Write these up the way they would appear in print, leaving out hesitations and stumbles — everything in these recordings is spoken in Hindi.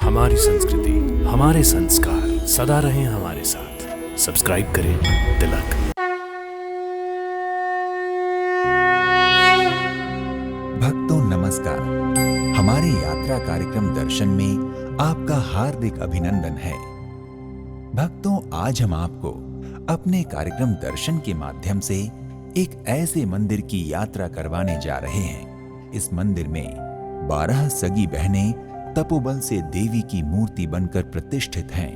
हमारी संस्कृति, हमारे संस्कार सदा रहें हमारे साथ। सब्सक्राइब करें तिलक। भक्तों नमस्कार। हमारे यात्रा कार्यक्रम दर्शन में आपका हार्दिक अभिनंदन है। भक्तों, आज हम आपको अपने कार्यक्रम दर्शन के माध्यम से एक ऐसे मंदिर की यात्रा करवाने जा रहे हैं। इस मंदिर में 12 सगी बहनें तपोबल से देवी की मूर्ति बनकर प्रतिष्ठित हैं।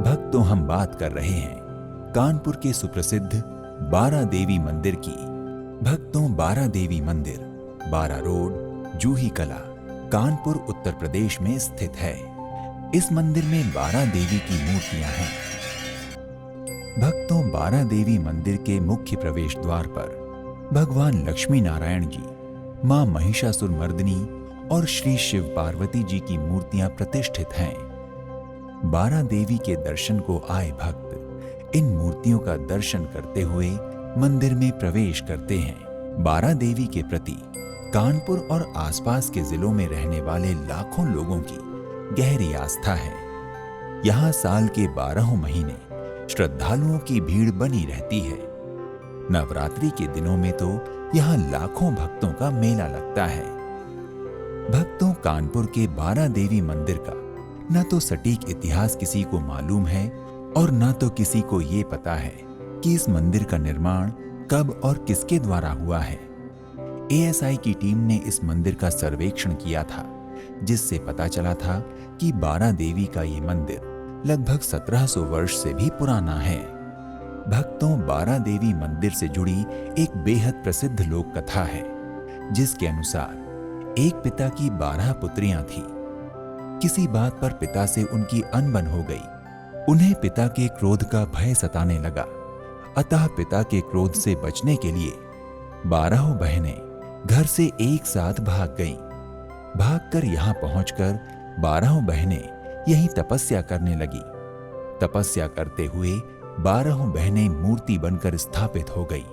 भक्तों, हम बात कर रहे हैं कानपुर के सुप्रसिद्ध 12 देवी मंदिर की। भक्तों, 12 देवी मंदिर 12 रोड, जूही कला, कानपुर, उत्तर प्रदेश में स्थित है। इस मंदिर में 12 देवी की मूर्तियां हैं। भक्तों, 12 देवी मंदिर के मुख्य प्रवेश द्वार पर भगवान लक्ष्मी नारायण जी, मां महिषासुरमर्दिनी और श्री शिव पार्वती जी की मूर्तियां प्रतिष्ठित हैं। 12 देवी के दर्शन को आए भक्त इन मूर्तियों का दर्शन करते हुए मंदिर में प्रवेश करते हैं। 12 देवी के प्रति कानपुर और आसपास के जिलों में रहने वाले लाखों लोगों की गहरी आस्था है। यहाँ साल के 12 महीने श्रद्धालुओं की भीड़ बनी रहती है। नवरात्रि के दिनों में तो यहाँ लाखों भक्तों का मेला लगता है। भक्तों, कानपुर के 12 देवी मंदिर का न तो सटीक इतिहास किसी को मालूम है और न तो किसी को ये पता है कि इस मंदिर का निर्माण कब और किसके द्वारा हुआ है। एएसआई की टीम ने इस मंदिर का सर्वेक्षण किया था, जिससे पता चला था कि 12 देवी का ये मंदिर लगभग 1700 वर्ष से भी पुराना है। भक्तों, 12 देवी मंदिर से जुड़ी एक बेहद प्रसिद्ध लोक कथा है, जिसके अनुसार एक पिता की 12 पुत्रियां थीं। किसी बात पर पिता से उनकी अनबन हो गई। उन्हें पिता के क्रोध का भय सताने लगा। अतः पिता के क्रोध से बचने के लिए 12 बहनें घर से एक साथ भाग गईं। भागकर यहाँ पहुंचकर 12 बहनें यहीं तपस्या करने लगी। तपस्या करते हुए 12 बहनें मूर्ति बनकर स्थापित हो गई।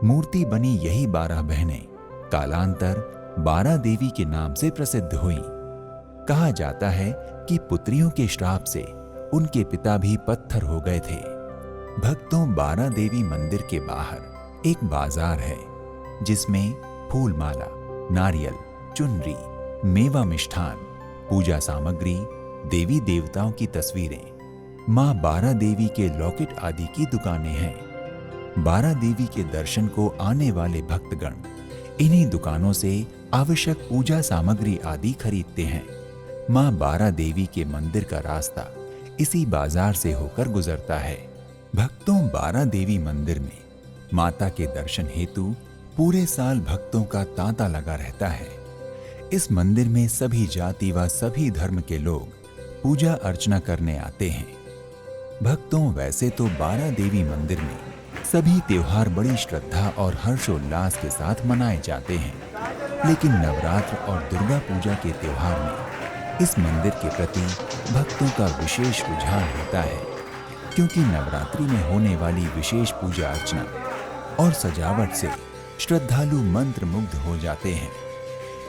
मूर्ति बनी यही 12 बहनें कालांतर 12 देवी के नाम से प्रसिद्ध हुई। कहा जाता है कि पुत्रियों के श्राप से उनके पिता भी पत्थर हो गए थे। भक्तों, 12 देवी मंदिर के बाहर एक बाजार है, जिसमें फूल माला, नारियल, चुनरी, मेवा, मिष्ठान, पूजा सामग्री, देवी देवताओं की तस्वीरें, मां 12 देवी के लॉकेट आदि की दुकानें हैं। 12 देवी के दर्शन को आने वाले भक्तगण इन्हीं दुकानों से आवश्यक पूजा सामग्री आदि खरीदते हैं। मां 12 देवी के मंदिर का रास्ता इसी बाजार से होकर गुजरता है। भक्तों, 12 देवी मंदिर में माता के दर्शन हेतु पूरे साल भक्तों का तांता लगा रहता है। इस मंदिर में सभी जाति व सभी धर्म के लोग पूजा अर्चना करने आते हैं। भक्तों, वैसे तो 12 देवी मंदिर में सभी त्योहार बड़ी श्रद्धा और हर्षोल्लास के साथ मनाए जाते हैं, लेकिन नवरात्र और दुर्गा पूजा के त्योहार में इस मंदिर के प्रति भक्तों का विशेष रुझान होता है, क्योंकि नवरात्रि में होने वाली विशेष पूजा अर्चना और सजावट से श्रद्धालु मंत्र मुग्ध हो जाते हैं।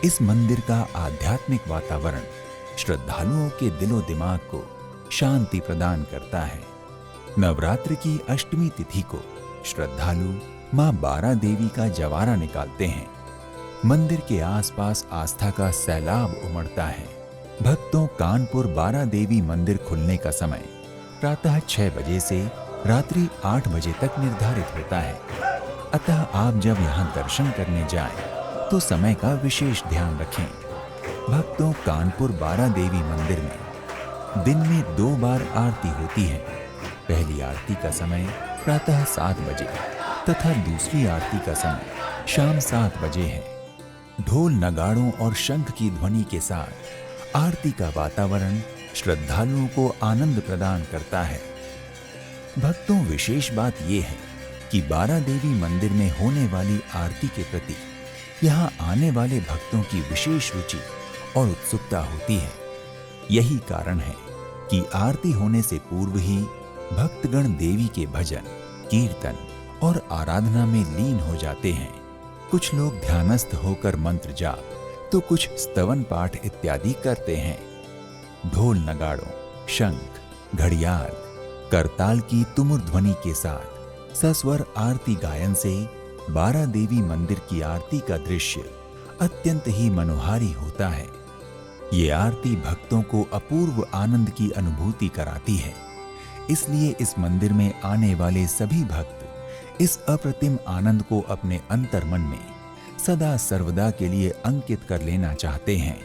इस मंदिर का आध्यात्मिक वातावरण श्रद्धालुओं के दिलो दिमाग को शांति प्रदान करता है। नवरात्र की अष्टमी तिथि को श्रद्धालु मां 12 देवी का जवारा निकालते हैं। मंदिर के आसपास आस्था का सैलाब उमड़ता है। भक्तों, कानपुर 12 देवी मंदिर खुलने का समय प्रातः 6 बजे से रात्रि 8 बजे तक निर्धारित होता है। अतः आप जब यहाँ दर्शन करने जाएं, तो समय का विशेष ध्यान रखें। भक्तों, कानपुर 12 देवी मंदिर में दिन में 2 बार आरती होती है। पहली आरती का समय प्रातः 7 बजे तथा दूसरी आरती का समय शाम 7 बजे है। ढोल, नगाड़ों और शंख की ध्वनि के साथ आरती का वातावरण श्रद्धालुओं को आनंद प्रदान करता है। भक्तों, विशेष बात यह है कि 12 देवी मंदिर में होने वाली आरती के प्रति यहाँ आने वाले भक्तों की विशेष रुचि और उत्सुकता होती है। यही कारण है कि आरती होने से पूर्व ही भक्तगण देवी के भजन, कीर्तन और आराधना में लीन हो जाते हैं। कुछ लोग ध्यानस्थ होकर मंत्र जाप तो कुछ स्तवन पाठ इत्यादि करते हैं। ढोल नगाड़ों, शंख, घड़ियाल, करताल की तुमुर ध्वनि के साथ सस्वर आरती गायन से बारा देवी मंदिर की आरती का दृश्य अत्यंत ही मनोहारी होता है। ये आरती भक्तों को अपूर्व आनंद की अनुभूति कराती है। इसलिए इस मंदिर में आने वाले सभी भक्त इस अप्रतिम आनंद को अपने अंतर्मन में सदा सर्वदा के लिए अंकित कर लेना चाहते हैं।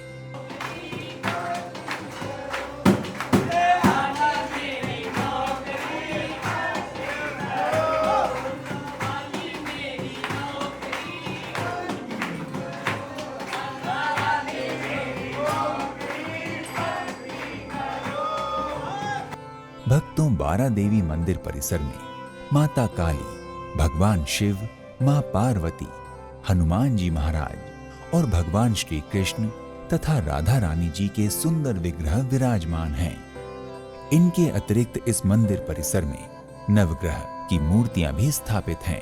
भक्तों बारा देवी मंदिर परिसर में माता काली, भगवान शिव, मां पार्वती, हनुमान जी महाराज और भगवान श्री कृष्ण तथा राधा रानी जी के सुंदर विग्रह विराजमान हैं। इनके अतिरिक्त इस मंदिर परिसर में नवग्रह की मूर्तियां भी स्थापित हैं,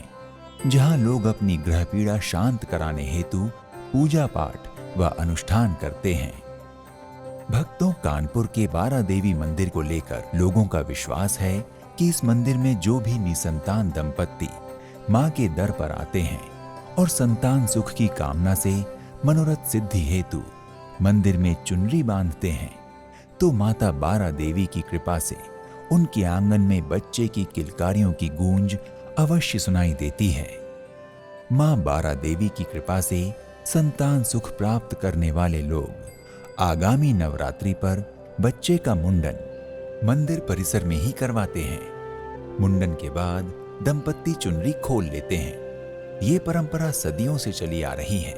जहां लोग अपनी ग्रह पीड़ा शांत कराने हेतु पूजा पाठ व अनुष्ठान करते हैं। भक्तों, कानपुर के बारा देवी मंदिर को लेकर लोगों का विश्वास है कि इस मंदिर में जो भी निसंतान दंपत्ति मां के दर पर आते हैं और संतान सुख की कामना से मनोरथ सिद्धि हेतु मंदिर में चुनरी बांधते हैं, तो माता बारा देवी की कृपा से उनके आंगन में बच्चे की किलकारियों की गूंज अवश्य सुनाई देती है। मां बारा देवी की कृपा से संतान सुख प्राप्त करने वाले लोग आगामी नवरात्रि पर बच्चे का मुंडन मंदिर परिसर में ही करवाते हैं। मुंडन के बाद दंपत्ति चुनरी खोल लेते हैं। ये परंपरा सदियों से चली आ रही है।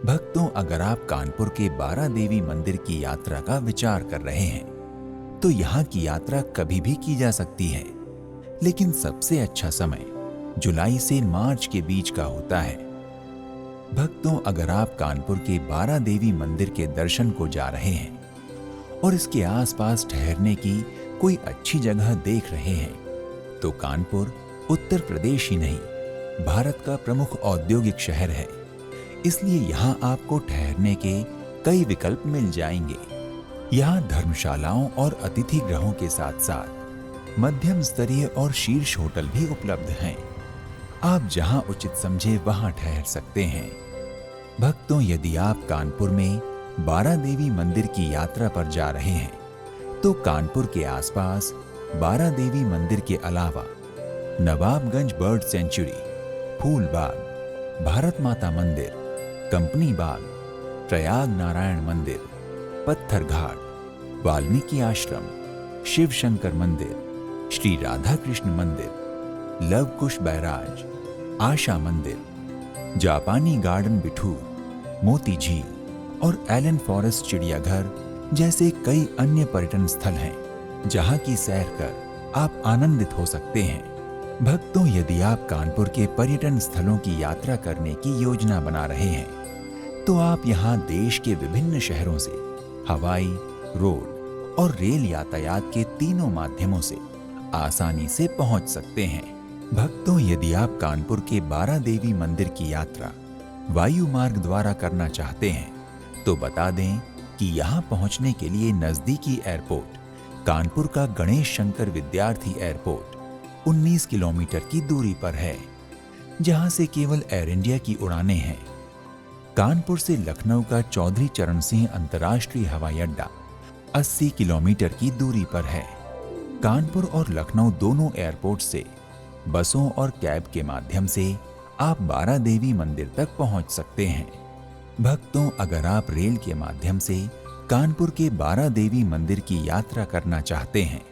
भक्तों, अगर आप कानपुर के बारा देवी मंदिर की यात्रा का विचार कर रहे हैं तो यहाँ की यात्रा कभी भी की जा सकती है, लेकिन सबसे अच्छा समय जुलाई से मार्च के बीच का होता है। भक्तों, अगर आप कानपुर के बारा देवी मंदिर के दर्शन को जा रहे हैं और इसके आसपास ठहरने की कोई अच्छी जगह देख रहे हैं, तो कानपुर उत्तर प्रदेश ही नहीं, भारत का प्रमुख औद्योगिक शहर है। इसलिए यहाँ आपको ठहरने के कई विकल्प मिल जाएंगे। यहाँ धर्मशालाओं और अतिथि गृहों के साथ साथ मध्यम स्तरीय और शीर्ष होटल भी उपलब्ध हैं। आप जहां उचित समझे वहां ठहर सकते हैं। भक्तों, यदि आप कानपुर में बारा देवी मंदिर की यात्रा पर जा रहे हैं तो कानपुर के आसपास बारा देवी मंदिर के अलावा नवाबगंज बर्ड सेंचुरी, फूल बाग, भारत माता मंदिर, कंपनी बाग, प्रयाग नारायण मंदिर, पत्थर घाट, वाल्मीकि आश्रम, शिव शंकर मंदिर, श्री राधा कृष्ण मंदिर, लवकुश बैराज, आशा मंदिर, जापानी गार्डन बिठूर, मोती झील और एलन फॉरेस्ट चिड़ियाघर जैसे कई अन्य पर्यटन स्थल हैं, जहां की सैर कर आप आनंदित हो सकते हैं। भक्तों, यदि आप कानपुर के पर्यटन स्थलों की यात्रा करने की योजना बना रहे हैं तो आप यहां देश के विभिन्न शहरों से हवाई, रोड और रेल यातायात के तीनों माध्यमों से आसानी से पहुंच सकते हैं। भक्तों, यदि आप कानपुर के बारा देवी मंदिर की यात्रा वायु मार्ग द्वारा करना चाहते हैं तो बता दें कि यहां पहुंचने के लिए नजदीकी एयरपोर्ट कानपुर का गणेश शंकर विद्यार्थी एयरपोर्ट 19 किलोमीटर की दूरी पर है, जहां से केवल एयर इंडिया की उड़ानें हैं। कानपुर से लखनऊ का चौधरी चरण सिंह अंतर्राष्ट्रीय हवाई अड्डा 80 किलोमीटर की दूरी पर है। कानपुर और लखनऊ दोनों एयरपोर्ट से बसों और कैब के माध्यम से आप बारा देवी मंदिर तक पहुंच सकते हैं। भक्तों, अगर आप रेल के माध्यम से कानपुर के बारा देवी मंदिर की यात्रा करना चाहते हैं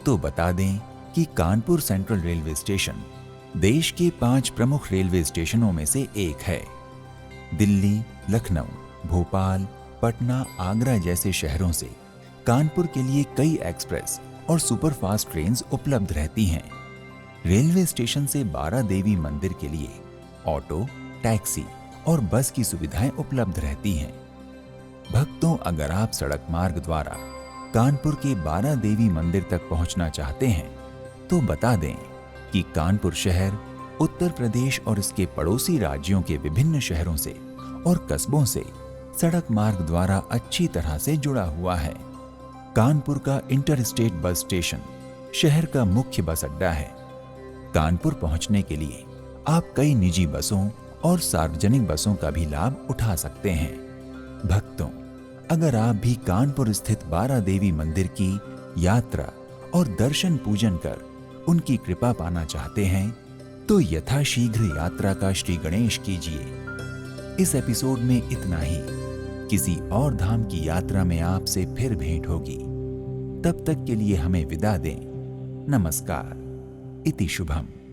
तो बता दें कि कानपुर सेंट्रल रेलवे स्टेशन देश के 5 प्रमुख रेलवे स्टेशनों में से एक है। दिल्ली, लखनऊ, भोपाल, पटना, आगरा जैसे शहरों से कानपुर के लिए कई एक्सप्रेस और सुपरफास्ट ट्रेन्स उपलब्ध रहती हैं। रेलवे स्टेशन से बारा देवी मंदिर के लिए ऑटो, टैक्सी और बस की सुविधाएं उपलब्ध रहती हैं। भक्तों, अगर आप सड़क मार्ग द्वारा कानपुर के बारा देवी मंदिर तक पहुंचना चाहते हैं तो बता दें कि कानपुर शहर उत्तर प्रदेश और इसके पड़ोसी राज्यों के विभिन्न शहरों से और कस्बों से सड़क मार्ग द्वारा अच्छी तरह से जुड़ा हुआ है। कानपुर का इंटरस्टेट बस स्टेशन शहर का मुख्य बस अड्डा है। कानपुर पहुंचने के लिए आप कई निजी बसों और सार्वजनिक बसों का भी लाभ उठा सकते हैं। भक्तों, अगर आप भी कानपुर स्थित बारा देवी मंदिर की यात्रा और दर्शन पूजन कर उनकी कृपा पाना चाहते हैं तो यथाशीघ्र यात्रा का श्री गणेश कीजिए। इस एपिसोड में इतना ही। किसी और धाम की यात्रा में आपसे फिर भेंट होगी। तब तक के लिए हमें विदा दें। नमस्कार। इति शुभम।